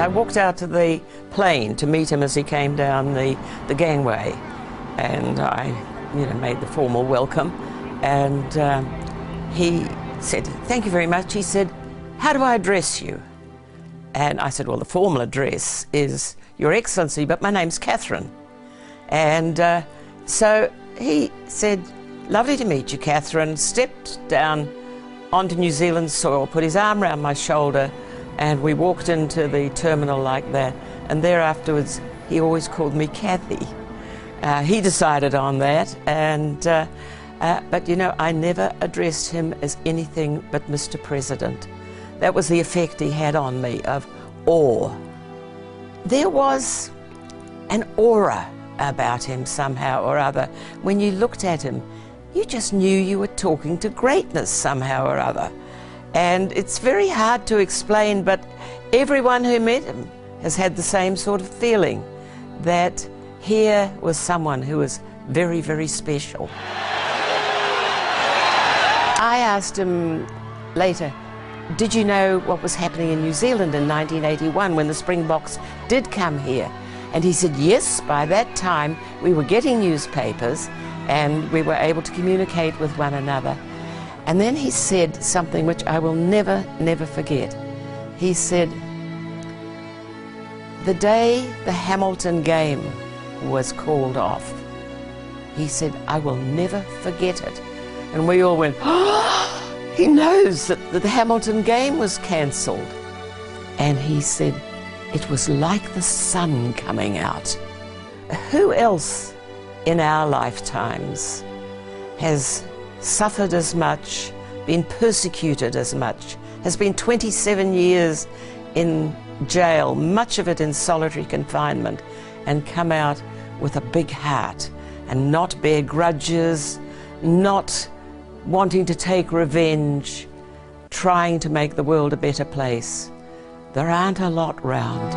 I walked out to the plane to meet him as he came down the gangway, and I made the formal welcome, and he said, "Thank you very much." He said, "How do I address you?" And I said, "Well, the formal address is Your Excellency, but my name's Catherine." And so he said, "Lovely to meet you, Catherine," stepped down onto New Zealand soil, put his arm around my shoulder, and we walked into the terminal like that. And thereafterwards, he always called me Cathy. He decided on that, and but I never addressed him as anything but Mr. President. That was the effect he had on me, of awe. There was an aura about him somehow or other. When you looked at him, you just knew you were talking to greatness somehow or other. And it's very hard to explain, but everyone who met him has had the same sort of feeling, that here was someone who was very, very special. I asked him later, "Did you know what was happening in New Zealand in 1981 when the Springboks did come here?" And he said, "Yes, by that time we were getting newspapers and we were able to communicate with one another." And then he said something which I will never, never forget. He said, "The day the Hamilton game was called off," he said, "I will never forget it." And we all went, "Oh, he knows that the Hamilton game was cancelled." And he said, "It was like the sun coming out." Who else in our lifetimes has suffered as much, been persecuted as much, has been 27 years in jail, much of it in solitary confinement, and come out with a big heart and not bear grudges, not wanting to take revenge, trying to make the world a better place? There aren't a lot round.